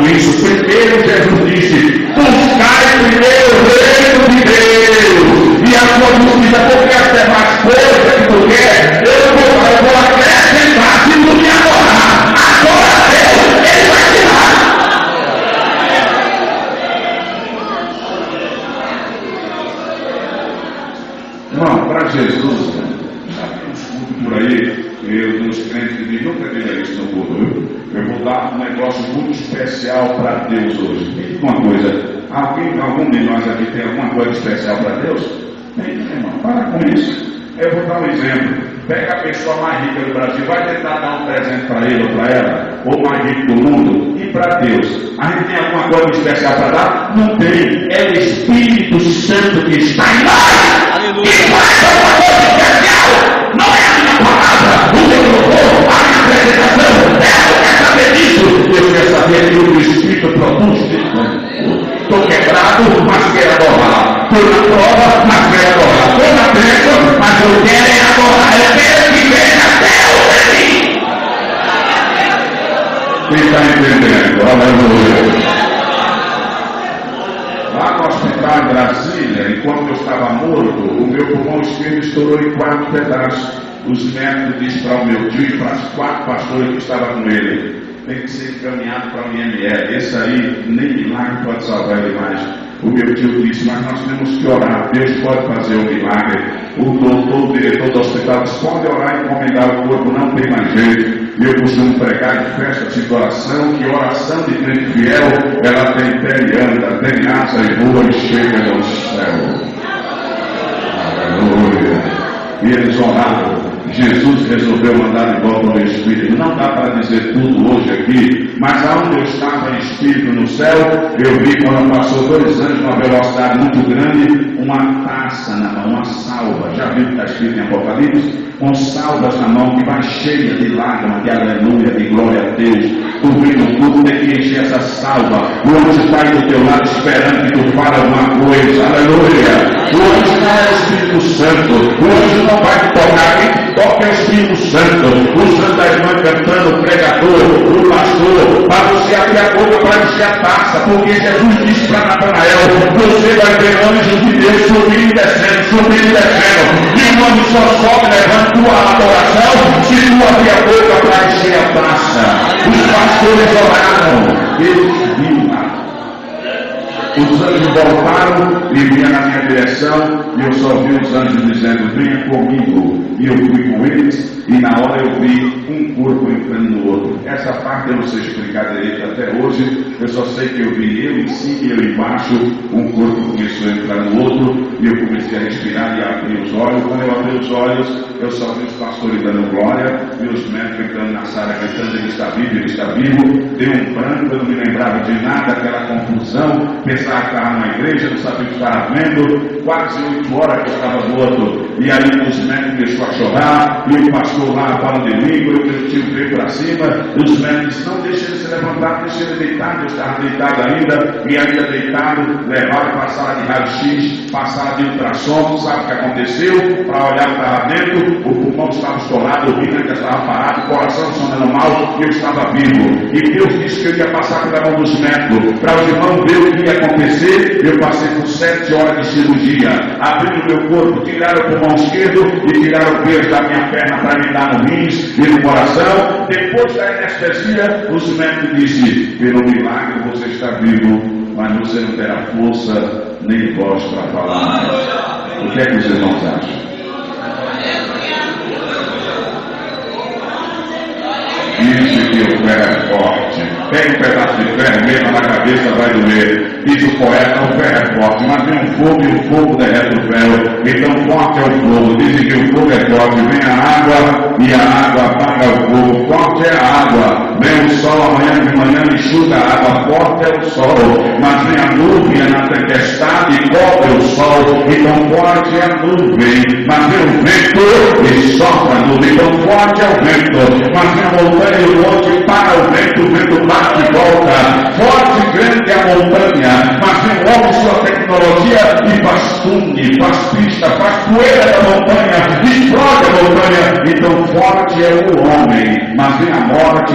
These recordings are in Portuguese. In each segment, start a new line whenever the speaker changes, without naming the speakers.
com isso. Primeiro Jesus disse: buscai primeiro o reino de Deus e a sua justiça, porque as demais coisas que tu quer, eu vou acrescentar. Se tu me adorar, adora Deus, Ele vai te dar. Irmão, para Jesus, já tem uns cultos por aí, eu dos crentes que dizem: nunca diga isso no culto, eu vou dar um negócio muito especial para Deus hoje. Me diga uma coisa: algum de nós aqui tem alguma coisa especial para Deus? Tem, irmão, para com isso. Eu vou dar um exemplo. Pega a pessoa mais rica do Brasil, vai tentar dar um presente para ele ou para ela, ou mais rico do mundo, e para Deus, a gente tem alguma coisa especial para dar? Não tem. É o Espírito Santo que está em nós. Aleluia. E faz alguma coisa especial. Não é a minha palavra, o meu louvor, a minha apresentação. Deus quer saber disso. Deus quer saber que o Espírito produz. Estou quebrado, mas quero adorar. Estou na prova, mas quero adorar. Estou na treva, mas eu quero adorar. Eu quero que venha Deus em mim. Quem está entendendo? Aleluia. Lá no hospital em Brasília, enquanto eu estava morto, o meu pulmão esquerdo estourou em 4 pedaços. Os médicos disseram para o meu tio e para os 4 pastores que estavam com ele: tem que ser encaminhado para o IML. Esse aí, nem milagre pode salvar ele mais. O meu tio disse: mas nós temos que orar, Deus pode fazer o milagre. O doutor, o diretor do hospital disse: pode orar e encomendar o corpo, não tem mais jeito. E eu costumo pregar em festas de oração, que oração de crente fiel, ela tem pé e anda, tem asa e voa e chega no céu. Aleluia. E eles oraram. Jesus resolveu mandar de volta o Espírito. Não dá para dizer tudo hoje aqui, mas aonde eu estava em Espírito no céu, eu vi quando passou 2 anos numa velocidade muito grande, uma taça na mão, uma salva. Já viu que está escrito em Apocalipse? Com salvas na mão que vai cheia de lágrimas, de aleluia, de glória a Deus. Tu vem no culto, tem que encher essa salva. O anjo está aí do teu lado esperando que tu fale alguma coisa. Aleluia. O anjo não é o Espírito Santo. O anjo não vai te tocar. Quem te toca é o Espírito Santo. O santo da irmã cantando, o pregador, o pastor, para você abrir a boca para encher a taça. Porque Jesus disse para Natanael: você vai ver anjos de Deus subindo e descendo, subindo e descendo. E o anjo só sobe levando tua adoração se tu abrir a boca para encher a taça. Os pastores oraram, eles viram. Os anjos voltaram e vinham na minha direção, e eu só vi os anjos dizendo: venha comigo. E eu fui com eles, e na hora eu vi um corpo entrando no outro. Essa parte eu não sei explicar direito até hoje, eu só sei que eu vi eu em cima e eu embaixo, um corpo começou a entrar no outro, e eu comecei a respirar e abrir os olhos. Quando eu abri os olhos, eu só vi os pastores dando glória, e os médicos entrando na sala gritando: ele está vivo, ele está vivo. Deu um branco, eu não me lembrava de nada, aquela confusão, pensava que estava na igreja, não sabia o que estava vendo. Quase 8 horas que eu estava morto, e aí os médicos começaram a chorar, e o pastor lá falando de língua, e o meu tio veio para cima, e os médicos disseram: não deixa ele se levantar, deixa ele deitado. Eu estava deitado ainda, e ainda deitado, levaram para a sala de raio-x, para a sala de ultrassom. Sabe o que aconteceu? Para olhar o que estava dentro, o pulmão estava estourado, o rim estava parado, o coração sonando mal, e eu estava vivo. E Deus disse que eu ia passar pela mão dos médicos, para os irmãos ver o que ia acontecer. Eu passei por 7 horas de cirurgia, abrindo meu corpo, tiraram o pulmão esquerdo e tiraram o peso da minha perna para me dar no rins e no coração. Depois da anestesia, os médicos disseram: pelo milagre você está vivo, mas você não terá força nem voz para falar. O que é que os irmãos acham? Diz que o ferro é forte. Pega um pedaço de ferro, mesmo na cabeça, vai doer. Diz o poeta: o ferro é forte, mas vem um fogo e o fogo derrete o ferro. Então forte é o fogo. Dizem que o fogo é forte. Vem a água e a água apaga o fogo. Forte é a água. Vem o sol amanhã de manhã e enxuga a água. Forte é o sol. Mas vem a nuvem na tempestade e cobre o sol. Então forte é a nuvem. Mas vem o vento e sopra a nuvem. Então forte é o vento. Mas vem a montanha e o monte para o vento bate e volta. Forte e grande é a montanha. Mas vem o homem sua tecnologia e faz túnel, faz pista vista, faz poeira da montanha, explode a montanha. Então forte é o homem, mas vem a morte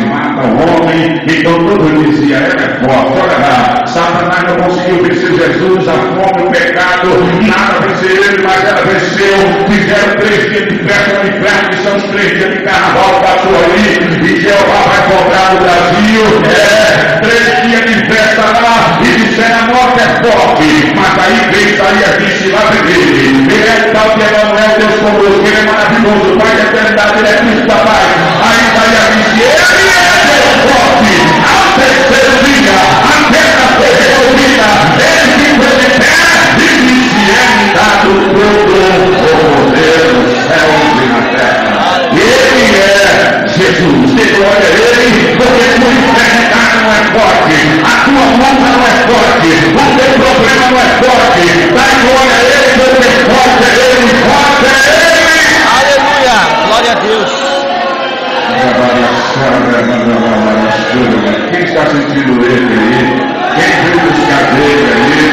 mata o homem. Então todo dizia, é forte, olha lá, Satanás não conseguiu vencer Jesus, a fome, o pecado, nada venceu ele, mas ela venceu. Fizeram 3 dias de festa no inferno, que são os 3 dias de carnaval, passou ali, e Jeová vai cobrar no Brasil, 3 dias de festa lá, e disseram a morte é forte, mas aí Cristo aí a gente lá dele. Ele é o tal de Emanuel, Deus conosco, ele é maravilhoso, Pai da eternidade, ele é Cristo da paz. Aí a gente, ele é Deus forte, ao terceiro dia, a terra foi resolvida, ele ficou de pé, e disse, é-me dado todo o poder nos céus e na terra. Ele é Jesus, você glória a ele, porque tua enfermidade não é forte, a tua luta não é forte, o teu problema não é forte, dá glória a ele, porque forte é ele, forte é ele.
Aleluia, glória a Deus.
Quem está sentindo ele aí? Quem veio buscar dele aí?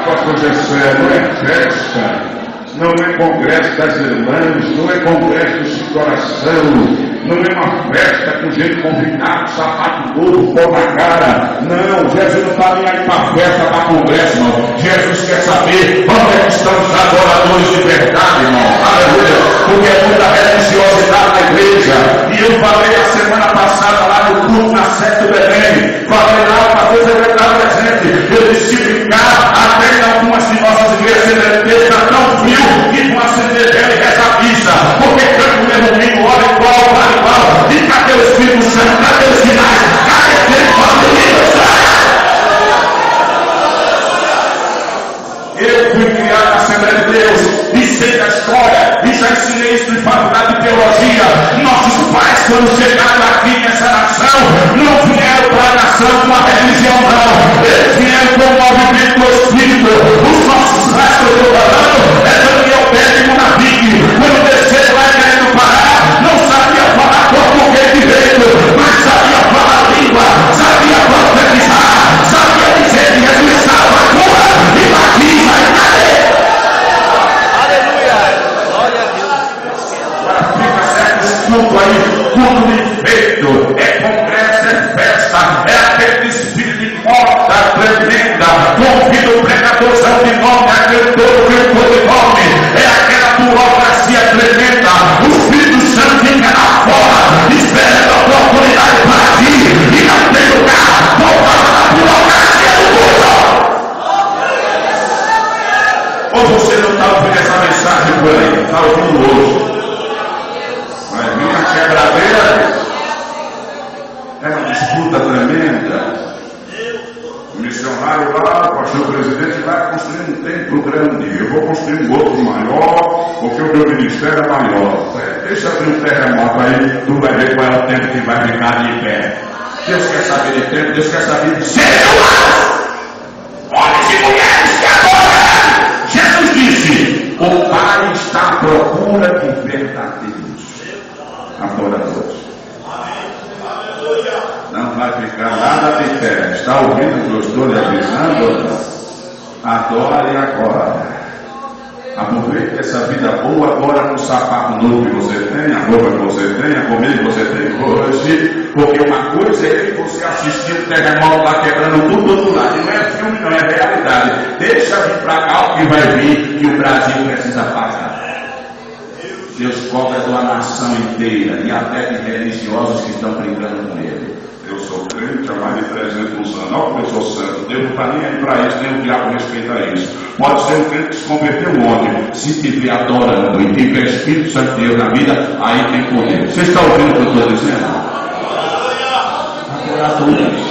Pastor Gessé, não é festa. Não é congresso das irmãs, não é congresso de coração, não é uma festa com gente convidada, sapato novo, pó na cara. Não, Jesus não está nem aí para festa, para congresso, não. Jesus quer saber onde é que estão os adoradores de verdade, irmão. Aleluia, porque é muita religiosidade na igreja. E eu falei a semana passada lá no culto na Sete do Belém, falei lá para Deus revelar a gente. Eu disse ficar até em algumas de nossas igrejas está tão frio que vão acender vela e rezar missa, porque canto no mesmo domingo, hora igual, hora igual. E cadê o Espírito Santo? Cadê os sinais? Cadê aquele quando o livro sai? Eu fui criado na Assembleia de Deus e sei da história, e já ensinei isso em faculdade de teologia. Nossos pais, quando chegaram aqui nessa nação, não vieram para a nação com uma religião, não. Eles vieram com o movimento do Espírito. Os nossos pais, que eu estou falando, é Daniel Pedro Monavique. Quando desceram lá querendo parar, não sabia falar português direito, mas sabia falar língua, sabia profetizar, sabia dizer que Jesus salva a cura e batiza e cadê?
Aleluia, glória a Deus.
Agora fica certo culto aí, culto de feito, é congresso, é festa, é aquele espírito de morta tremenda. Convida o pregadorzão de nome, aquele todo de nome, é aquela burocracia tremenda. O Espírito Santo fica lá fora, esperando a oportunidade para agir, e não tem lugar, voltando na burocracia do mundo. Ou você não está ouvindo essa mensagem por aí, está ouvindo hoje? Vai vir a quebradeira, é uma disputa tremenda. O missionário lá, o pastor presidente vai construir um templo grande, eu vou construir um outro maior, porque o meu ministério é maior. Deixa abrir um terremoto aí, tu vai ver qual é o tempo que vai ficar de pé. Deus quer saber de tempo, Deus quer saber de céu. Homens e mulheres que adoram. Jesus disse, o Pai está à procura de verdadeiros adoradores. Não vai ficar nada de pé. Está ouvindo o que eu estou lhe avisando? Adore agora. Aproveite essa vida boa agora com o sapato novo que você tem, a roupa que você tem, a comida que você tem hoje. Porque uma coisa é que você assistir o terremoto lá quebrando tudo do outro lado. E não é filme, não, é realidade. Deixa vir para cá o que vai vir que o Brasil precisa pagar. Deus cobra de uma nação inteira e até de religiosos que estão brincando com ele. Eu sou crente há mais de 300 anos. Não porque eu sou santo. Deus não está nem aí para isso, nem o diabo respeita isso. Pode ser um crente que se converteu ontem. Se estiver adorando e tiver Espírito Santo de Deus na vida, aí tem poder. Você está ouvindo o que eu estou dizendo? Adoradores.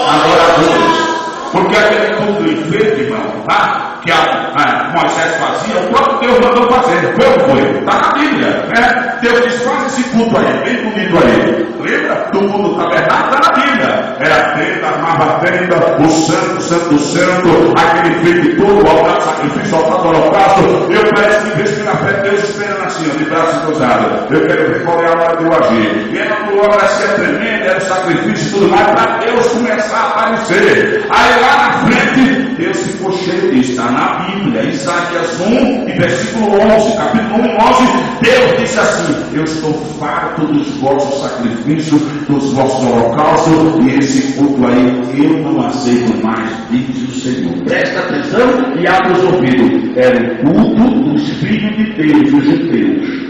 Adoradores. Porque aquele culto enfeite, irmão, tá? Que Moisés fazia, o próprio Deus mandou fazer. Foi. Está na Bíblia, né? Deus diz, faz esse culto aí, bem bonito aí. Lembra? Do culto tabernáculo, está na Bíblia. Era a tenda, armava a tenda, o santo, aquele enfeite todo, o altar de sacrifício, o altar do holocausto. Eu peço que vejo que na fé Deus esperando assim, de braços cruzados. Eu quero ver qual é a hora de eu agir. E era uma oração tremenda, era o sacrifício e tudo mais, para Deus começar a aparecer. Aí lá na frente, Deus ficou ficou cheio disso, está na Bíblia, Isaías 1 e versículo 11, capítulo 1, 11, Deus disse assim: eu estou farto dos vossos sacrifícios, dos vossos holocaustos, e esse culto aí eu não aceito mais, diz o Senhor. Presta atenção e abre os ouvidos. Era o culto dos filhos de Deus, os judeus.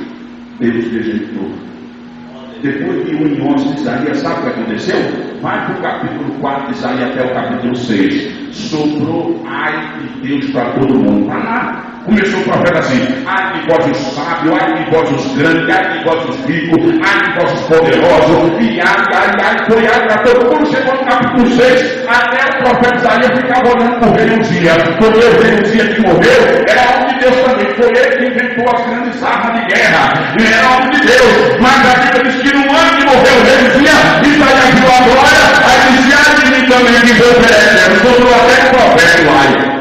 Deus rejeitou. Depois de 1 e 11 de Isaías, sabe o que aconteceu? Vai para o capítulo 4 de Isaías até o capítulo 6. Soprou ai de Deus para todo mundo. Vai lá. Começou o profeta assim: ai de vós os sábios, ai de vós os grandes, ai de vós os ricos, ai de vós os poderosos, e ai, foi ai para todo mundo. Chegou no capítulo 6, até o profeta Isaías ficava olhando por rei Uzia, porque o rei Uzia que morreu era homem de Deus também, foi ele que inventou as grandes armas de guerra, era homem de Deus, mas a Bíblia diz que no ano que morreu o rei Uzia, Isaías viu a glória, aí disse: ai de mim também que vou perecer, sobrou até o profeta ai.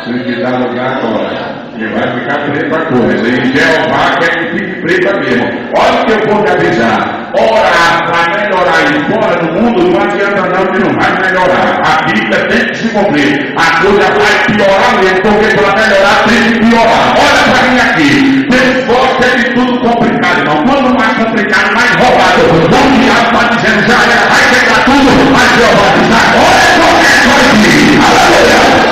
Tem que dar lugar agora. Ele vai ficar preto a coisa. E Jeová quer que fique preta mesmo. Olha o que eu vou te avisar. Orar para melhorar aí fora do mundo não adianta não, que não vai melhorar. A Bíblia tem que se cumprir. A coisa vai piorar mesmo, porque para melhorar tem que piorar. Olha para mim aqui. Deus gosta de tudo complicado, irmão. Quanto mais complicado, mais roubado. O diabo está dizendo: já era, vai pegar tudo, mas Jeová diz: agora é qualquer coisa. Aleluia.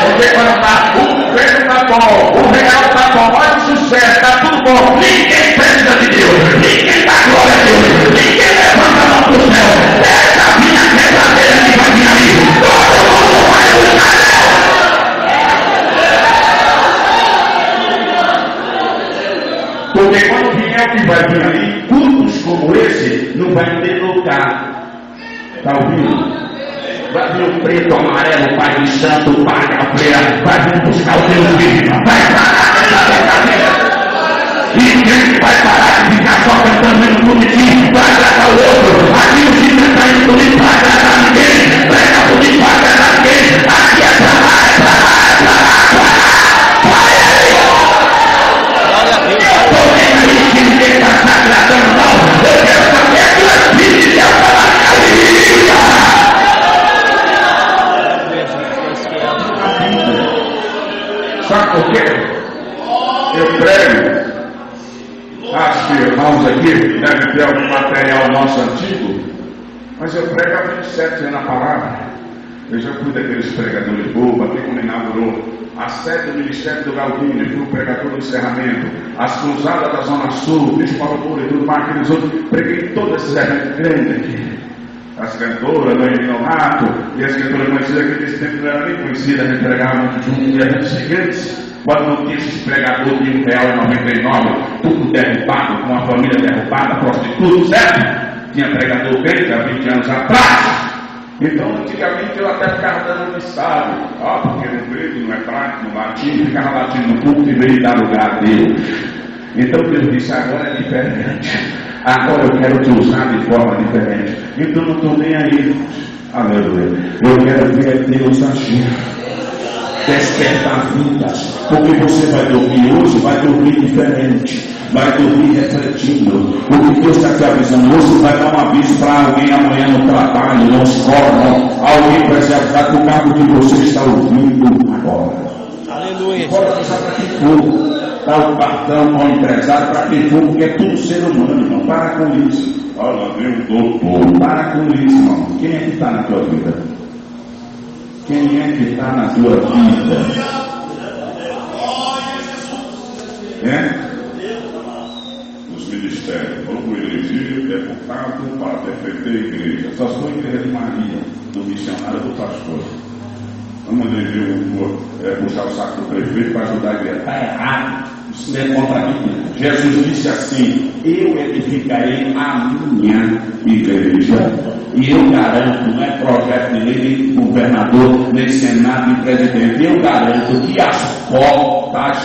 Porque quando está o governo está bom, o real está bom, olha o sucesso, está tudo bom, ninguém precisa de Deus, ninguém dá glória a Deus, ninguém levanta a mão para o céu, essa minha quebradeira que vai vir aí, todo mundo vai buscar Deus. Porque quando vier o que vai vir aí, cultos como esse não vai ter lugar. Está ouvindo? Vai vir o preto, amarelo, pai de santo, pai da freira, vai vir buscar o Deus vivo, vai parar essa brincadeira. E quem vai parar de ficar só cantando bonitinho, vai tratar o outro. Aqui o time está indo bonito, vai tratar ninguém, prega bonito, vai tratar ninguém. Aqui é pra lá, é pra lá, é pra lá, é pra lá. Vai aí! Eu estou vendo aí que ninguém está se agradando, não. Eu quero saber que o Espírito de Deus está lá. Sabe por quê? Eu prego, acho que irmãos aqui devem ter algum material nosso antigo, mas eu prego há 27 anos a palavra. Eu já fui daqueles pregadores bobos, aqui como inaugurou a sede do Ministério do Galdino, fui o pregador do encerramento, as cruzadas da Zona Sul, Bispo Paulo e tudo mais, aqueles outros, preguei todos esses eventos grandes aqui. As cantoras, Noemi Nonato, e as cantoras conhecidas que nesse tempo não eram nem conhecidas, a gente pregava muito junto, e eventos gigantes. Quando não tinha esses pregadores de R$1,99, tudo derrubado, com a família derrubada, prostituto, certo? Tinha pregador crente há 20 anos atrás. Então, antigamente eu até ficava dando listado, porque no grego não é prático, no latim, ficava latindo no culto em vez de dar lugar a Deus. Então Deus disse: agora é diferente. Agora eu quero te usar de forma diferente. Então não estou nem aí. Aleluia. Eu quero ver Deus agir. Despertar vidas. Porque você vai dormir hoje, vai dormir diferente. Vai dormir refletindo. O que Deus está te avisando hoje, vai dar um aviso para alguém amanhã no trabalho, na escola. Alguém vai se avisar que o carro que você está ouvindo agora.
Aleluia.
Pode avisar para quem for. Dá o cartão ao empresário para quem for, porque é tudo ser humano, irmão. Para com isso. Olha, meu doutor. Para com isso, irmão. Quem é que está na tua vida? Quem é que está na tua vida? Os ministérios. Vamos eleger deputado para defender a igreja. Só sou a igreja de Maria, do missionário do pastor. Vamos eleger puxar o saco do prefeito para ajudar a igreja. Está errado. Isso é contra a Bíblia. Jesus disse assim: eu edificarei a minha igreja. E eu garanto, não é projeto de lei, nem governador, nem senado, nem presidente. Eu garanto que as portas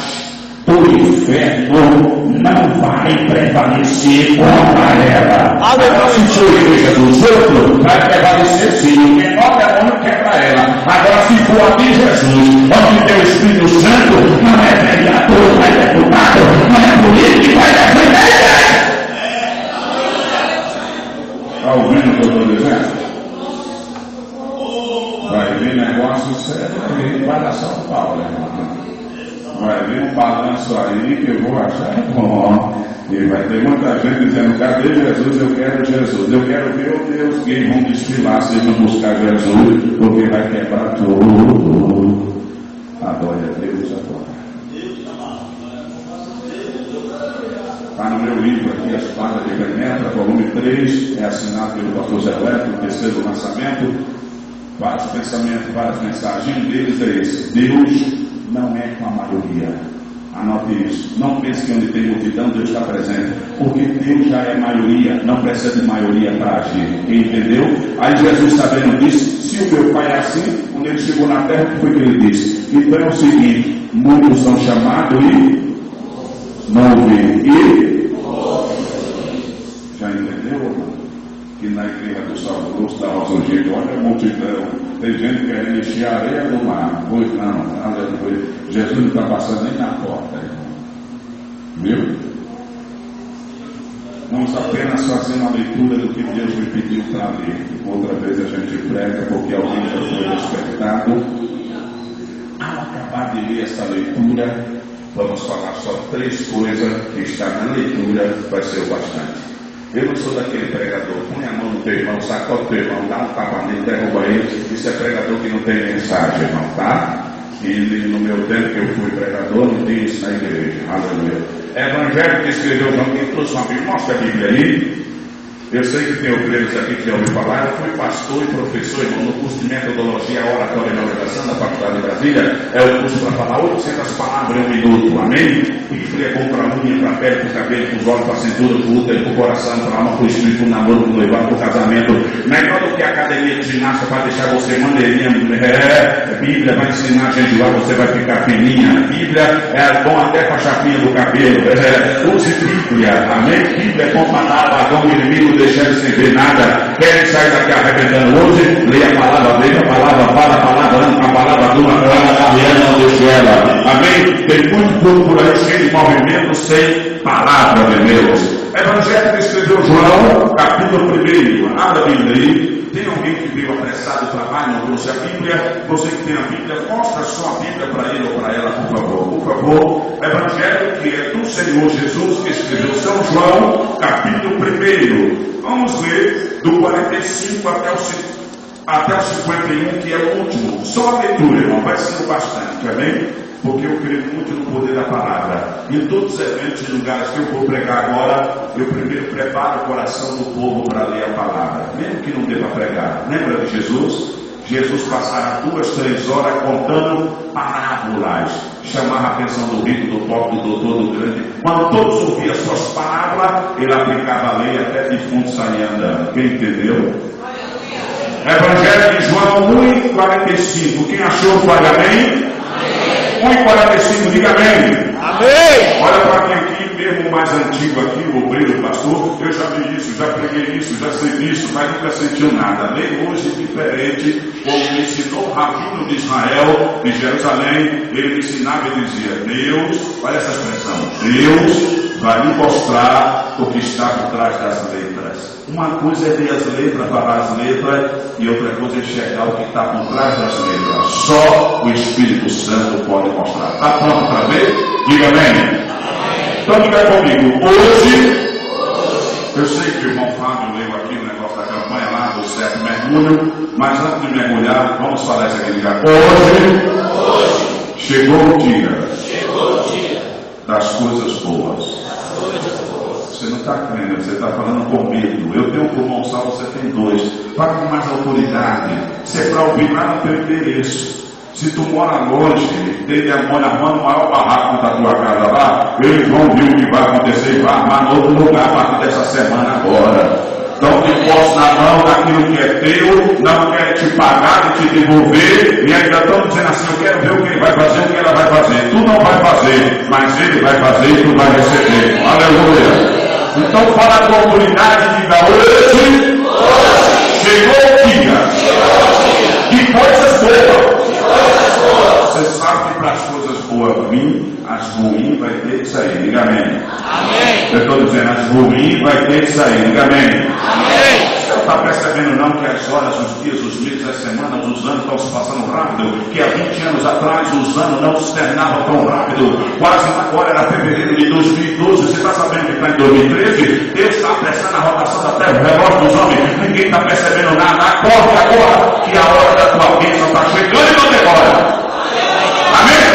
do inferno não vai prevalecer contra ela. Agora, se for a igreja dos outros, vai prevalecer sim. O menor demônio quebra ela. Agora, se for a de Jesus, onde tem o Espírito Santo, não é vereador, não é deputado, não é político que vai defender a igreja. Está ouvindo o que eu estou dizendo? Vai vir negócio sério aí para São Paulo, irmão. Vai vir um balanço aí que eu vou achar bom. E vai ter muita gente dizendo: cadê Jesus? Eu quero Jesus. Eu quero ver o Deus que vão desfilar se vão buscar Jesus, porque vai quebrar tudo. Adore a Deus agora. Está no meu livro aqui, A Espada de Penetra, volume 3, é assinado pelo pastor Zé Leto, o terceiro lançamento. Vários pensamentos, várias mensagens. Um deles é esse: Deus não é com a maioria. Anote isso. Não pense que onde tem multidão Deus está presente, porque Deus já é maioria, não precisa de maioria para agir. Entendeu? Aí Jesus, sabendo disso, se o meu pai é assim, quando ele chegou na terra, o que foi que ele disse? Então é o seguinte: muitos são chamados e não ouvem. E já entendeu? Que na igreja do Salvador da Rosa Gil, olha a multidão, tem gente querendo encher a areia do mar. Pois não, aleluia. Jesus não está passando nem na porta, irmão. Viu? Vamos apenas fazer uma leitura do que Deus me pediu para ler. Outra vez a gente prega, porque alguém já foi despertado. Ao acabar de ler essa leitura, vamos falar só 3 coisas que está na leitura, vai ser o bastante. Eu não sou daquele pregador: põe a mão no teu irmão, sacode o teu irmão, dá um tapa nele, derruba ele. Isso é pregador que não tem mensagem, irmão, tá? E no meu tempo que eu fui pregador, não tinha isso na igreja. Aleluia. Evangelho que escreveu João, quem trouxe uma Bíblia? Mostra a Bíblia aí. Eu sei que tem obreiros aqui que já ouviu falar. Eu fui pastor e professor, irmão, no curso de metodologia, oratória e oração da Faculdade de Brasília. É o curso para falar 800 palavras em 1 minuto. Amém? Bíblia é bom para a unha, para a pele, para o cabelo, para os olhos, para a cintura, para o útero, para o coração, para a alma, para o espírito, para o namoro, para o noivado, para o casamento. Melhor do que a academia de ginástica para deixar você maneirinha. Bíblia vai ensinar a gente lá, você vai ficar fininha. Bíblia é bom até para a chapinha do cabelo. Use Bíblia. Amém? Bíblia é bom para dar apagão do inimigo, deixar ele sem ver nada. Querem sair daqui arrebentando hoje? Leia a palavra, leia a palavra, fala a palavra, anda a palavra, dura a palavra, e não deixe ela. Amém? Tem muito povo por aí cheio de movimento sem palavra de Deus. Evangelho que escreveu João, capítulo 1. Abra a Bíblia aí. Tem alguém que veio apressado do trabalho, não trouxe a Bíblia? Você que tem a Bíblia, mostra só a Bíblia para ele ou para ela, por favor. Por favor. Evangelho que é do Senhor Jesus, que escreveu São João, capítulo 1. Vamos ler do 45 até o 51, que é o último. Só a leitura, irmão, vai ser bastante, amém? Porque eu creio muito no poder da palavra. Em todos os eventos e lugares que eu vou pregar agora, eu primeiro preparo o coração do povo para ler a palavra, mesmo que não dê para pregar. Lembra de Jesus? Jesus passava 2, 3 horas contando parábolas, chamava a atenção do rico, do pobre, do doutor, do grande. Quando todos ouviam as suas palavras, ele aplicava a lei, até defunto saía andando. Quem entendeu? Evangelho de João 1:45. Quem achou, fale amém? 1:45, diga amém. Amém. Olha para quem aqui, mesmo mais antigo aqui, o obreiro, o pastor, eu já vi isso, já preguei isso, já sei disso, mas nunca sentiu nada. Nem hoje diferente, como me ensinou o rabino de Israel, de Jerusalém. Ele me ensinava e dizia: Deus, olha essa expressão, Deus vai lhe mostrar o que está por trás das letras. Uma coisa é ver as letras, falar as letras, e outra coisa é enxergar o que está por trás das letras. Só o Espírito Santo pode mostrar. Está pronto para ver? Diga amém. Então diga comigo, hoje, eu sei que o irmão Fábio leu aqui o negócio da campanha lá do 7 mergulho, mas antes de mergulhar, vamos falar isso aqui. Diga, hoje chegou o dia das coisas boas. Você não está crendo, você está falando com medo. Eu tenho um pulmão só, você tem 2. Fala com mais autoridade. Se é para ouvir lá no teu endereço. Se tu mora longe, tem demônio armando o maior barraco da tua casa lá, eles vão ver o que vai acontecer e vai armar no outro lugar a partir dessa semana agora. Então te posso na mão daquilo que é teu, não quer te pagar e te devolver, e ainda estão dizendo assim: eu quero ver o que ele vai fazer, o que ela vai fazer. Tu não vai fazer, mas ele vai fazer e tu vai receber. Aleluia. Então fala com autoridade e diga: hoje chegou o dia de coisas boas. Você sabe que para as coisas boas vir, as ruins vai ter que sair. Diga amém. Amém. Eu estou dizendo, as ruins vai ter que sair. Diga amém. Amém. Você não está percebendo não que as horas, os dias, os meses, as semanas, os anos estão se passando rápido, que há 20 anos atrás os anos não se terminavam tão rápido. Quase agora era fevereiro de 2012, você está sabendo que está em 2013? Deus está apressando a rotação da terra, o relógio dos homens, ninguém está percebendo nada. Acorde agora, que a hora da tua bênção está chegando e não demora. Amém?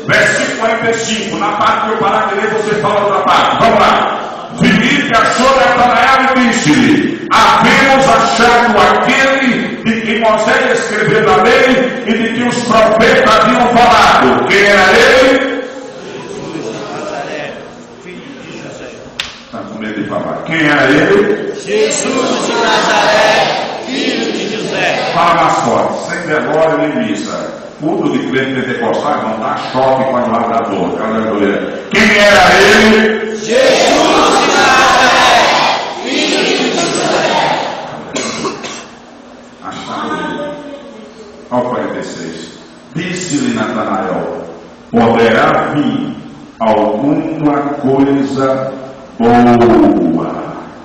Versículo 45, na parte que eu parar de ler, você fala outra parte. Vamos lá. Filipe achou Natanael e disse-lhe: havemos achado aquele de que Moisés escreveu na lei e de que os profetas haviam falado. Quem era ele?
Jesus de Nazaré, filho de José.
Está com medo de falar. Quem era ele?
Jesus de Nazaré, filho de José.
Fala mais forte, sem vergonha nem missa. Culto de crente pentecostal não dá choque com a palavra da boca. Aleluia. Quem era ele?
Jesus de Nazaré, filho de José.
Acharam ele. Olha o 46. Disse-lhe Natanael: poderá vir alguma coisa boa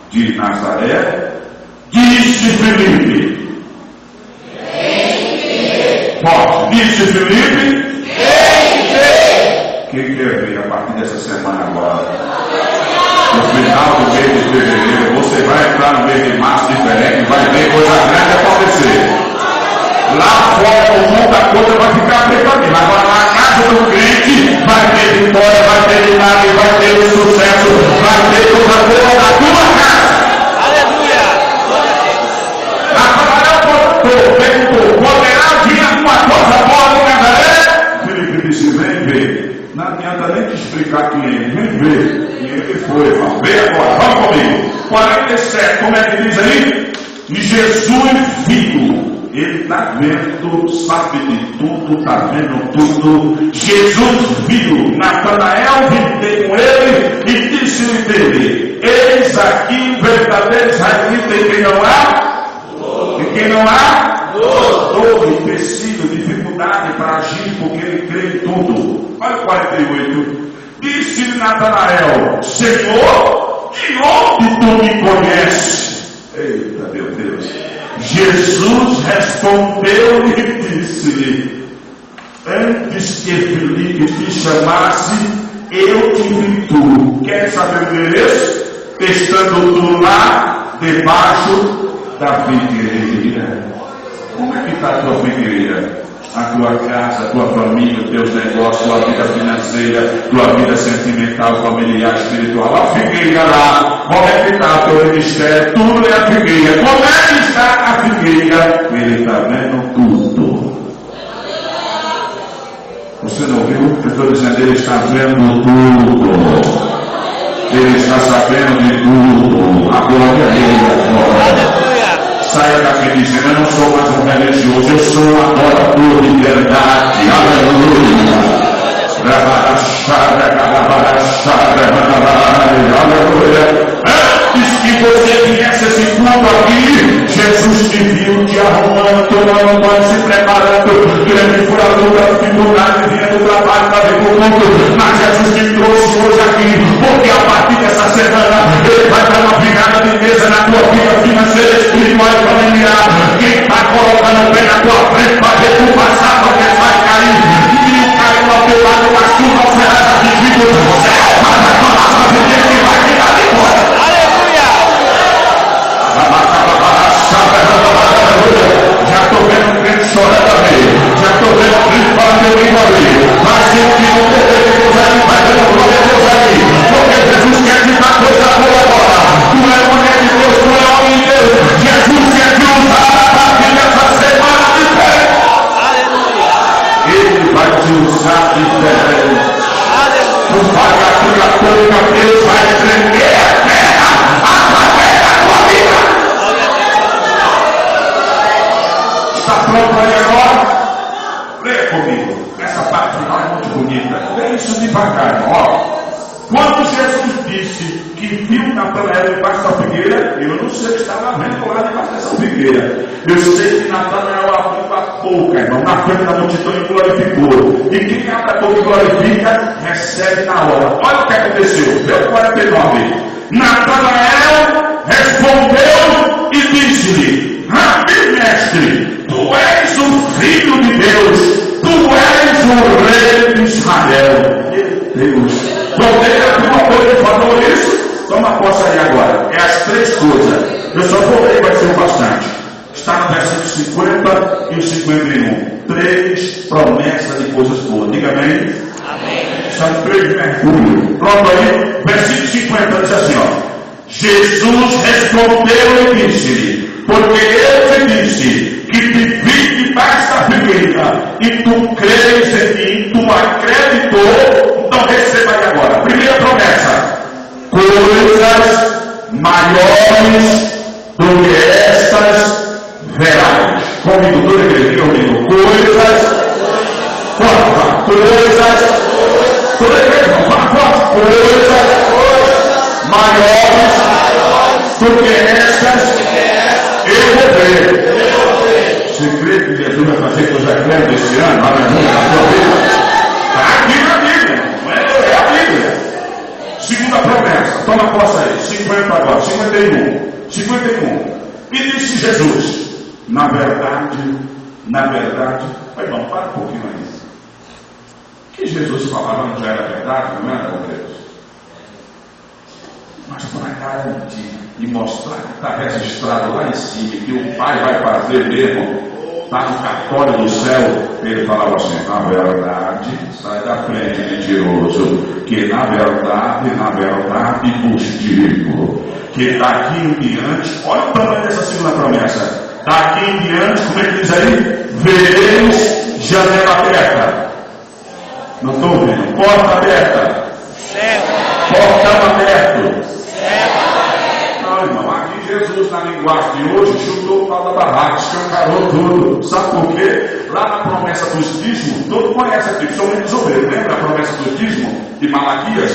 de Nazaré? Disse Filipe. Forte. Disse Filipe. Quem quer ver a partir dessa semana agora? No final do mês de fevereiro, você vai entrar no mês de março diferente, vai ver coisa grande acontecer. Lá fora o mundo a coisa vai ficar preparada. Agora na casa do crente vai ter vitória, vai ter milagre, vai ter sucesso, vai ter coisa boa na tua casa.
Aleluia.
Natanael perguntou: poderá vir alguma coisa boa de Nazaré? Filipe disse: vem ver. Não adianta nem te explicar quem é, vem ver. E ele foi, irmão. Vem agora, vamos comigo. 47, como é que diz aí? E Jesus viu. Ele está vendo, sabe de tudo, está vendo tudo. Jesus viu Natanael vir com ele e disse-lhe dele: eis aqui o verdadeiro israelita em quem não há? Em quem não há? Dor, empecilho, dificuldade para agir, porque ele crê em tudo. Olha o 48. Disse-lhe Natanael: Senhor, de onde tu me conheces? Eita, meu Deus. Jesus respondeu e disse-lhe: antes que Filipe te chamasse, eu te vi tu. Quer saber o endereço? Estando tu lá debaixo da figueira. Como é que está a tua figueira? A tua casa, a tua família, os teus negócios, tua vida financeira, tua vida sentimental, familiar, espiritual. A figueira lá, como é que está o teu ministério? Tudo é a figueira. Como é que está a figueira? Ele está vendo tudo. Você não viu? Eu estou dizendo, ele está vendo tudo. Ele está sabendo de tudo. A glória é dele. Saia daqui dizendo: eu não sou mais um religioso, eu sou um adorador de verdade. Aleluia. Aleluia. Antes que você viesse esse culto aqui, Jesus te viu te arrumando, tomando banho, se preparando, grande furador da dificuldade, vinha do trabalho para vir para o culto. Mas Jesus te trouxe hoje aqui, porque a partir dessa semana ele vai dar uma virada de mesa na tua vida financeira, espiritual e familiar. Quem está colocando o pé na tua frente para ver tu passar, porque vai cair. E caiu ao teu lado, mas tu não serás atingido. Mas a tua palavra de Deus que vai tirar de fora. Já estou vendo o crente chorando ali. Já estou vendo o crente falando de mim ali. Mas se o que não tem Deus aí, vai dando glória a Deus aí. Porque Jesus quer te dar coisa boa agora. Tu é mulher de Deus, tu é homem de Deus. Jesus quer te usar a partir dessa semana de fé. Aleluia. Ele vai te usar de fé. Aleluia. Tu vai abrir a boca, Deus vai tremer a terra através da tua vida. Está pronto aí agora? Leia comigo. Essa parte final é muito bonita. Leia isso devagar, ó. Quando Jesus disse que viu Natanael debaixo da figueira, eu não sei o que estava vendo lá debaixo dessa figueira. Eu sei que Natanael abriu a boca, irmão, na frente da multidão e glorificou. E quem abre a boca e glorifica, recebe na hora. Olha o que aconteceu. Verso 49. Natanael respondeu e coisa. Eu só vou ler, vai ser o bastante. Está no versículo 50 e o 51. 3 promessas de coisas boas. Diga amém.
Amém.
São 3 mergulhos. Pronto aí. Versículo 50 diz assim, ó. Jesus respondeu e disse-lhe: porque eu te disse que te vi debaixo da figueira, e tu crees em mim, tu acreditou, então receba aí agora. Primeira promessa: coisas maiores do que estas verás. Comigo, toda a igreja, comigo. Coisas, toda a igreja, coisas maiores do que estas eu vou ver. Você crê que Jesus vai fazer coisa grande esse ano? Aleluia, na sua vida? Está aqui na Bíblia, não é a Bíblia. Segunda promessa, toma posse aí, 50 agora, 51. E disse Jesus: na verdade, vai não, para um pouquinho aí. O que Jesus falava não já era verdade, não era, meu Deus? Mas para garantir e mostrar que está registrado lá em cima, que o Pai vai fazer mesmo, está no cartório do céu, ele falava assim: na verdade, sai da frente, mentiroso, que na verdade vos digo, que daqui em diante, olha o tamanho dessa segunda promessa, daqui em diante, como é que diz aí? Vereis janela aberta. Não estou ouvindo. Porta aberta. Portão aberto. Não, irmão, aqui Jesus, na linguagem de hoje, chutou o pau da barraca, escancarou tudo. Sabe por quê? Lá na promessa dos dízimos, todo conhece aqui, principalmente os obreiros. Lembra a promessa dos dízimos de Malaquias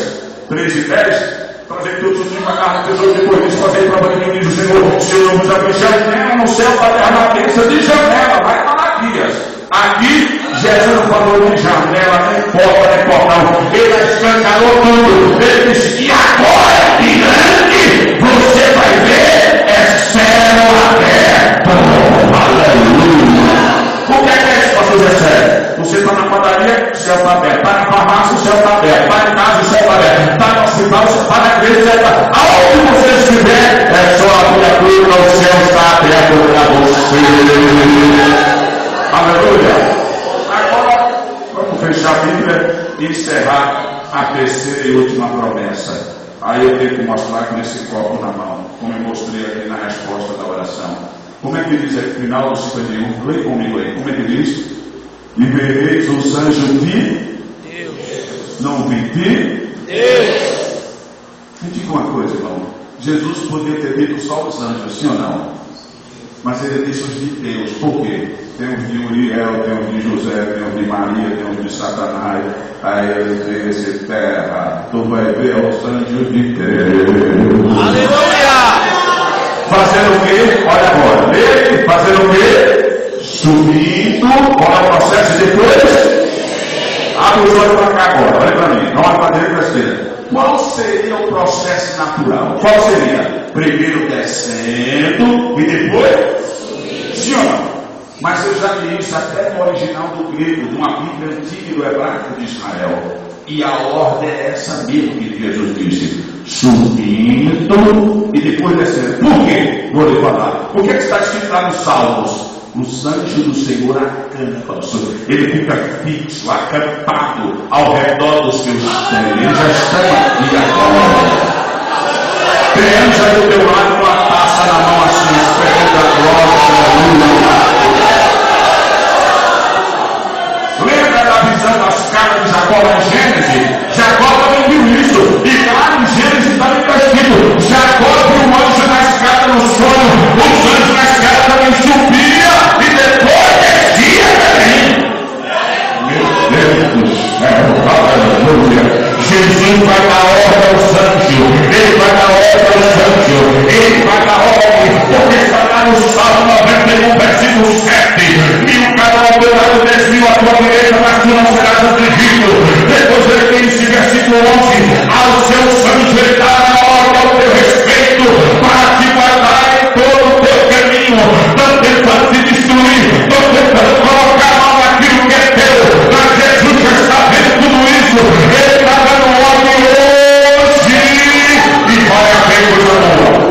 3:10? Trazer todos os dízimos para casa do tesouro, depois disso fazer prova de mim, diz o Senhor. Se eu não vos abrir janela no céu para terra na bênção de janela, vai em Malaquias. Aqui, Jesus não falou de janela, nem porta, nem portão. Ele escancarou tudo. Ele disse: e agora, grande, você vai ver céu aberto. Aleluia. O que é isso, pastor Zé? Você está na padaria, o céu está aberto. Está na farmácia, o céu está aberto. Está em casa, o céu está aberto. Está no hospital, está na igreja, o céu está aberto. Aonde você estiver, é só a criatura, o céu está aberto para você. Aleluia! Agora, vamos fechar a Bíblia e encerrar a terceira e última promessa. Aí eu tenho que mostrar com esse copo na mão, como eu mostrei aqui na resposta da oração. Como é que diz aqui no final do 51? Lê comigo aí. Como é que diz? E vereis os anjos de Deus. Não vi de Deus. Me diga uma coisa, irmão. Jesus podia ter dito só os anjos, sim ou não? Mas ele disse os de Deus. Por quê? Tem os de Uriel, tem os de José, tem os de Maria, tem os de Satanás. Aí ele disse: terra, tu vai ver os anjos de Deus. Aleluia! Fazendo o quê? Olha agora. Ele fazendo o quê? Subindo. Olha o processo depois. Abre os olhos para cá agora. Olha para mim. Não olha para direita e para esquerda. Qual seria o processo natural? Qual seria? Primeiro descendo e depois sim ou não? Mas eu já li isso até no original do grego, de uma Bíblia antiga do hebraico de Israel. E a ordem é essa mesmo que Jesus disse: subindo e depois descendo. Por quê? Vou lhe falar. Por que está escrito lá nos Salmos? Os anjos do Senhor acampam. Ele fica fixo, acampado ao redor dos seus pés. Eles já estão aqui agora. Tem anjo aí do teu lado com a taça na mão assim, esperando a glória. Lembra da visão das caras de Jacó lá em Gênesis? Jacó também viu isso. E lá em Gênesis também está escrito: Jacó viu um anjo na escada no sono. Os anjos na escada também subiam e depois descia também. Meu Deus do céu, aleluia. Jesus vai dar ordem aos anjos. Ele vai dar ordem aos anjos. Ele vai dar ordem. Porque está lá no Salmo 91, versículo 7. E o canal do lado desviou a tua direita, mas tu não serás afligido. Depois ele tem esse versículo 11. Aos seus anjos ele dará ordem ao teu respeito, para te guardar em todo o teu caminho. Não tentando te destruir, não tentando colocar mal naquilo que é teu. Mas Jesus já está vendo tudo isso. Ele está dando ordem hoje e vai haver coisa boa.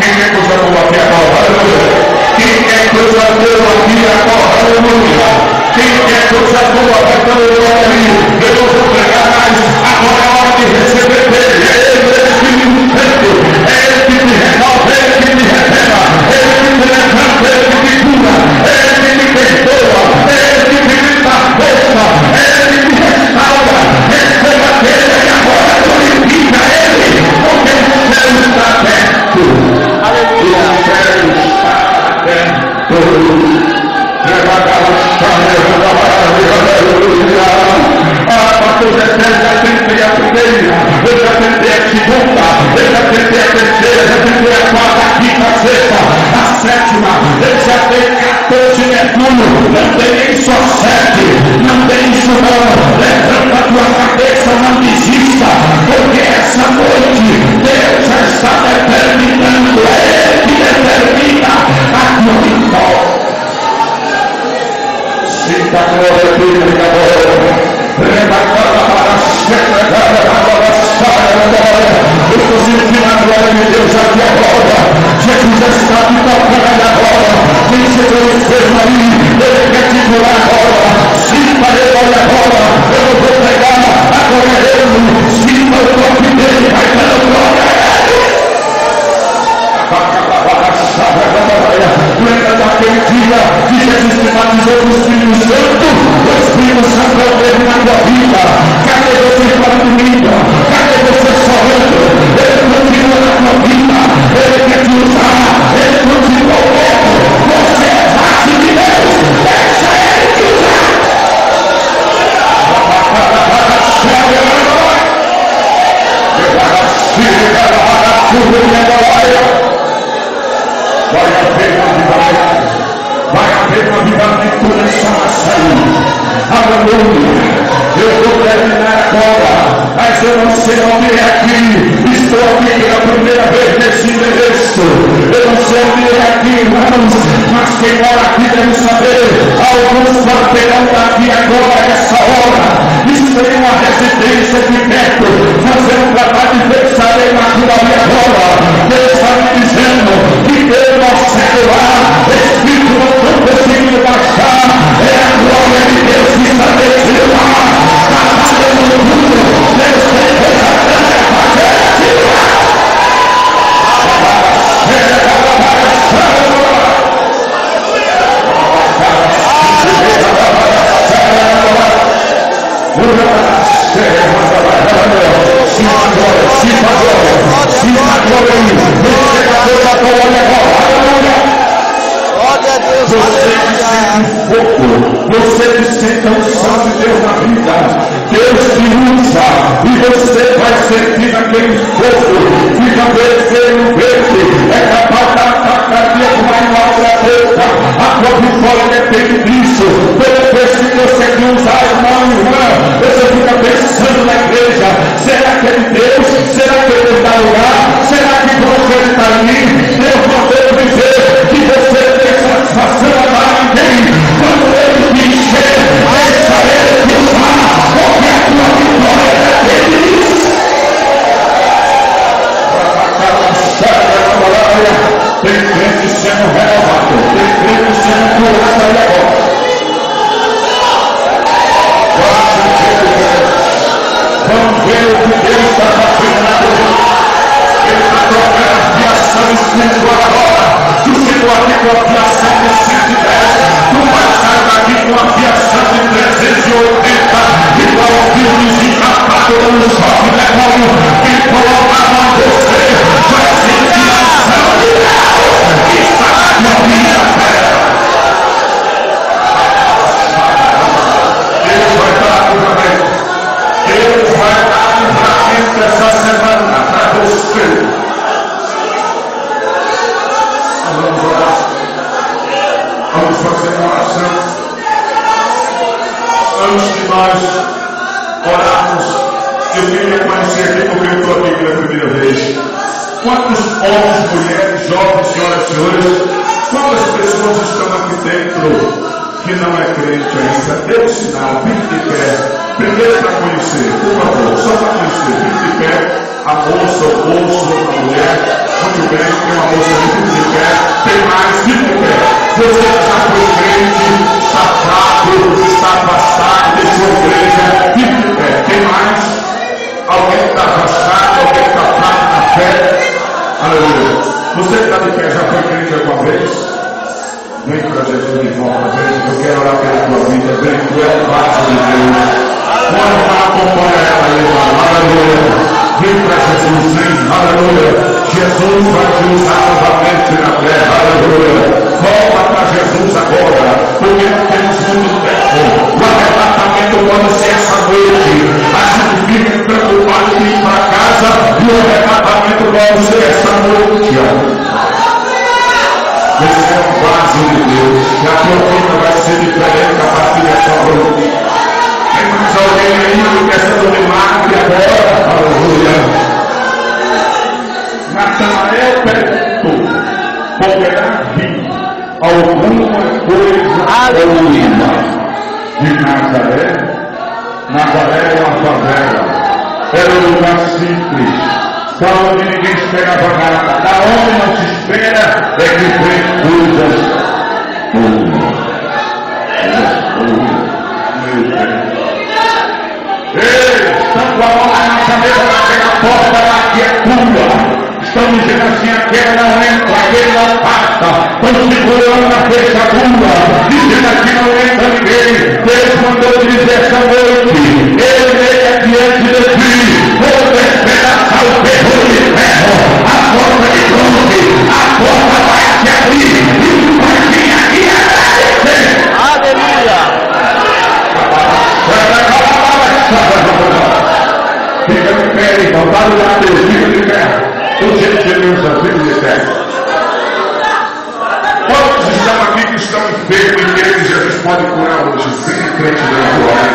Quem quer coisa boa aqui agora? Aleluia. Quem quer coisa boa aqui agora? Aleluia. Quem quer coisa boa vai dar glória ali. Eu não vou pregar mais. Agora é hora de receber dele. É ele, o Espírito Santo. É ele que me renova, é ele que me revela. É ele que me levanta, é ele que me cura. É ele que me perdoa. É ele que me dá força. É ele que me restaura. Receba dele e agora glorifica ele. Porque o céu está aberto. Aleluia. O céu está aberto. Pastor Jessé, já tentei a primeira, eu já tentei a segunda, eu já tentei a terceira, já tentei a quarta, a quinta, a sexta, a sétima, eu já tenho 14 mergulhos, não tem nem só 7, não tem isso não, levanta a tua cabeça, não desista, porque essa noite Deus já está determinando, é Ele que determina a tua vitória. Sinta a glória dele agora. Eu estou sentindo a glória de Deus aqui agora. Jesus está me tocando agora. Quem chegou enfermo aí, ele quer te curar agora. Sinta ele agora. Eu não vou pegar agora ele. Sinta o toque dele, vai dando glória a ele. Lembra daquele dia que Jesus te batizou com o Espírito Santo? O Espírito Santo é o mesmo na tua vida. Cadê você dormindo? Cadê você sorrindo? Ele continua na tua vida. Ele quer te usar. Ele continua o mesmo. Você é parte de Deus. Deixa ele te usar. Vai haver uma avivamento nessa nação. Aleluia. Eu vou terminar agora, mas eu não sei onde é aqui. Estou aqui pela primeira vez nesse endereço. Eu não sei onde é aqui, irmãos, mas quem mora aqui deve saber. Alguns quarteirão daqui agora, essa hora. Estou em uma residência de perto, fazendo um trabalho de feitiçaria natural e agora. Deus está me dizendo que Deus não segue lá. Espírito não estou conseguindo baixar. É a glória de Deus que está descendo lá. Está fazendo tudo. Deus tem coisa grande a fazer aqui lá. Você que sente a unção de Deus na vida, Deus te usa e você vai sentir aquele fogo que também veio no verde, é capaz de atacar de uma outra boca. A tua vitória depende disso. Toda vez que você usar irmão, você fica pensando na igreja: será que é de Deus? Será que ele está lá? Será que você está ali? Deus não deve dizer que você tem satisfação a dar a ninguém. Quando ele te encher, deixa ele te usar, porque a tua vitória depende disso. Tem crente sendo renovado, tem crente sendo curado aí agora. Vamos ver o que Deus está fazendo na terra. Ele está trocando a fiação espiritual agora. Tu chegou aqui com a fiação de 110, tu vai sair daqui com a fiação de 380, igual ao filme de Capado no Shopping Legal. Quem colocava você vai sentir a ação de Deus que está na tua vida. Deus vai dar livramento. Deus vai dar livramento essa semana para você. Vamos orar. Vamos fazer uma oração. Antes de nós orarmos, eu queria conhecer aqui, porque eu estou aqui pela primeira vez. Quantos homens, mulheres, jovens, senhoras e senhores, quantas pessoas estão aqui dentro que não é crente ainda? Dê um sinal, fique de pé. Primeiro para conhecer, por favor, só para conhecer, fique de pé. A moça, o moço, a mulher. Muito bem, tem uma moça ali. Tem mais, fique de pé. Você que já foi crente, está fraco, está afastado, deixou a igreja, fique de pé. Tem mais? Alguém que está afastado, alguém que está fraco na fé. Aleluia. Você que está de pé, já foi crente alguma vez? Vem para Jesus de volta, vem. Eu quero orar pela tua vida, vem. Tu é o braço de Deus. Quando ela acompanha ela, aleluia. Vem para Jesus, vem, aleluia. Jesus vai te usar novamente na terra, aleluia. Volta para Jesus agora, porque não temos muito tempo. O arrebatamento pode ser essa noite. A gente fica preocupado em ir para casa e o arrebatamento pode ser essa noite. Esse é o vaso de Deus. E a tua vida vai ser diferente a partir dessa noite. Tem mais alguém aí pensando no milagre agora? Aleluia. Natanael perguntou: poderá vir alguma coisa boa de Nazaré? Nazaré é uma favela. Era um lugar simples. Da onde ninguém esperava nada, da onde não se espera é que vem coisas boas. Meu Deus. Ei, estão com a mão na nossa mesa, naquela porta lá que é tua. Estão dizendo assim: aquele não entra, aquele não passa. Estão segurando na fechadura, dizendo aqui não entra ninguém. Deus mandou te dizer essa noite: ele veio adiante de ti. Toda esperança, o terror de ferro, a porta de bronze, a porta vai se abrir e tu vai vir aqui agradecer.
Aleluia.
Fica de pé, irmão, tá do lado dele, fica de pé. O jeito de Deus, fica de pé. Quantos estão aqui que estão enfermos e que Jesus pode curar hoje? Fique crente da glória.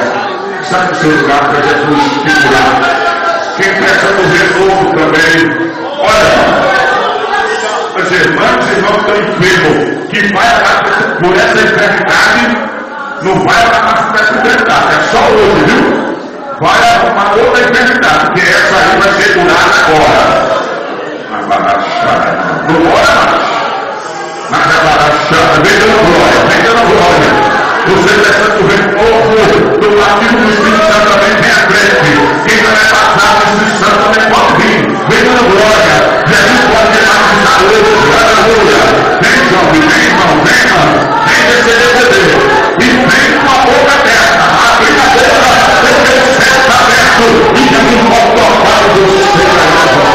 Sai do seu lugar para Jesus te curar. Quem precisa do renovo também. Olha, as irmãs e irmãos estão enfermos, que vai lá por essa enfermidade, não vai lá por essa enfermidade, é só hoje, viu? Vai arrumar outra enfermidade, porque essa aí vai ser curada agora. Não bora mais. Vem dando glória, vem dando glória. Você precisa do renovo do partido do Espírito Santo também vem à frente. Quem não é passado do Espírito Santo também pode vir. Vem dando glória. Jesus pode ter mais hoje. Aleluia. Vem, jovem, vem, irmão, vem, irmão. Vem receber. E vem com a boca aberta. Abre a boca, porque o céu está aberto. E Jesus pode tocar o seu coração.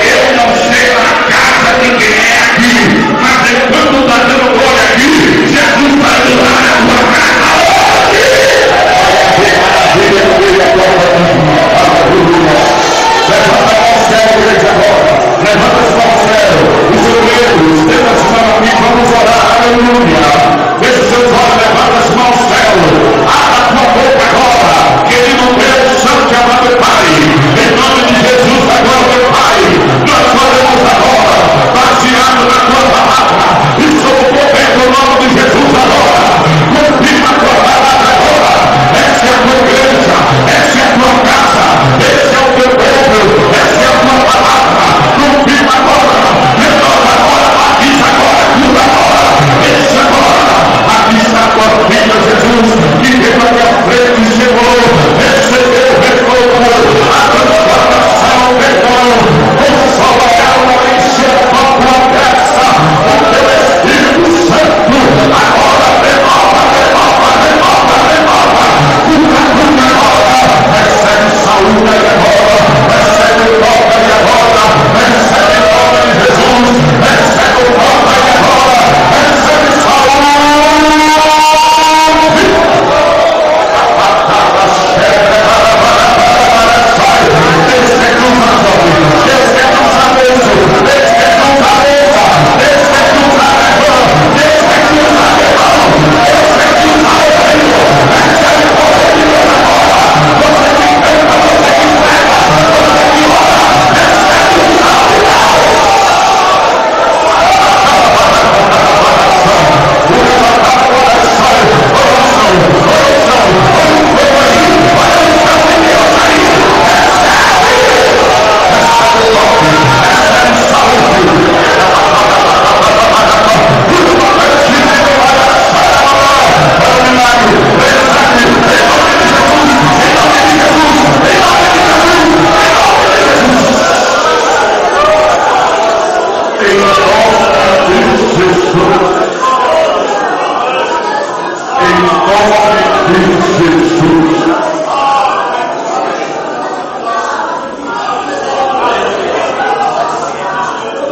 Eu não sei na casa de quem é aqui, mas enquanto está dando glória aqui, Jesus vai do lado.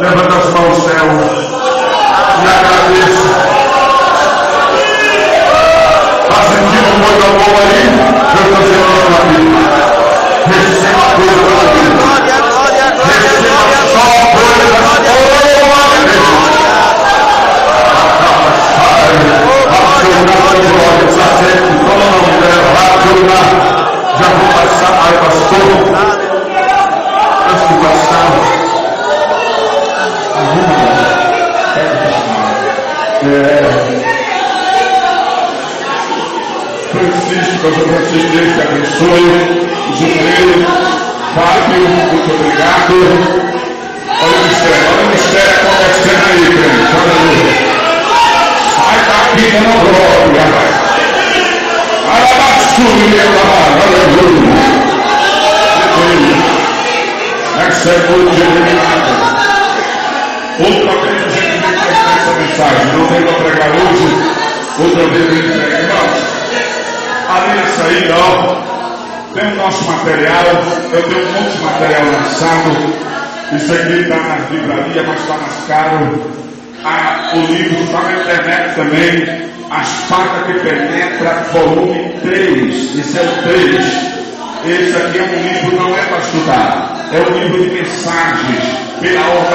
Levanta as mãos ao céu e agradeça. Está sentindo coisa boa aí? Eu estou sentindo a vida. Receba coisa boa. Receba só coisas boas. Glória, está sempre falando dela. Já vou passar, ai pastor. Antes de passar. Francisco, pastor Francisco, Deus te abençoe. Zuleiro, Fábio, muito obrigado. Olha o mistério acontecendo aí, crente. Aleluia. Sai daqui, não glória. Aleluia. Essa é muito obrigado. Outra vez a gente tem que prestar essa mensagem. Não tem para pregar hoje. Outra vez a gente prega. Irmãos, além disso aí, ó. Tem o nosso material, eu tenho um monte de material lançado. Isso aqui está nas livrarias, mas está mais caro. O livro está na internet também. A Espada que Penetra, volume 3. Esse é o 3. Esse aqui é um livro, não é para estudar. É um livro de mensagens pela ordem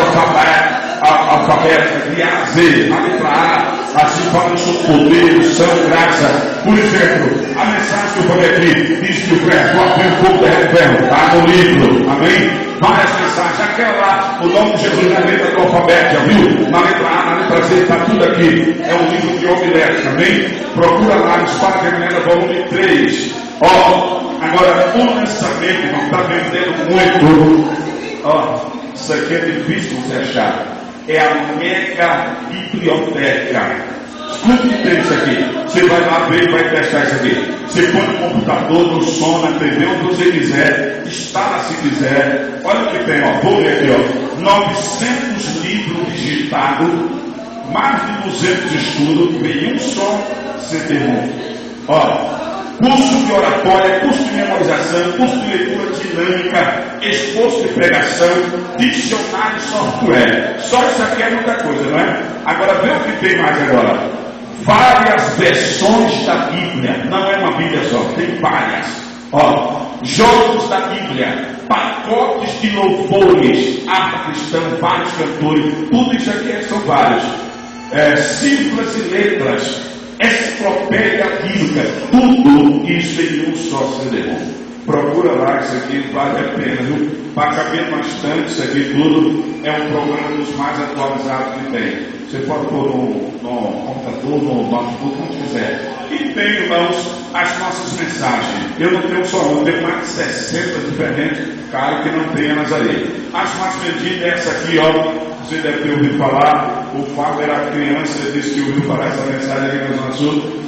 alfabética de A a Z, a letra A, assim falando sobre poder, unção, graça. Por exemplo, a mensagem que eu falei aqui diz que o crente pode ver um pouco de ferro, está no livro, amém? Várias mensagens, aquela lá, o nome de Jesus na letra do alfabeto, já viu? Na letra A, na letra Z, está tudo aqui. É um livro de homilética, amém? Procura lá, Espada que Penetra, volume 3. Ó, agora, o lançamento não está vendendo muito. Ó, isso aqui é difícil você achar. É a mega biblioteca. Escute que tem isso aqui. Você vai lá ver e vai testar isso aqui. Você põe no computador, no som, na TV, onde você quiser. Instala se quiser. Olha o que tem, ó. Vou ler aqui, ó. 900 livros digitados, mais de 200 estudos, nenhum só CD-ROM. Ó. Curso de oratória, curso de memorização, curso de leitura dinâmica, esforço de pregação, dicionário e software. Só isso aqui é muita coisa, não é? Agora vê o que tem mais agora. Várias versões da Bíblia. Não é uma Bíblia só, tem várias. Ó, jogos da Bíblia, pacotes de louvores, harpa cristã, vários cantores. Tudo isso aqui são vários. Cifras e letras. Enciclopédia bíblica, tudo isso em um só CD-ROM. Procura lá, isso aqui vale a pena, viu? Vai caber bastante, isso aqui tudo é um programa dos mais atualizados que tem. Você pode pôr no computador, no notebook, como quiser. E tem, irmãos, as nossas mensagens. Eu não tenho só uma, eu tenho mais de 60 diferentes, claro que não tem elas aí. As mais vendidas é essa aqui, ó. Você deve ter ouvido falar, o Fábio era criança, disse que ouviu falar essa mensagem aqui na Zona Sul.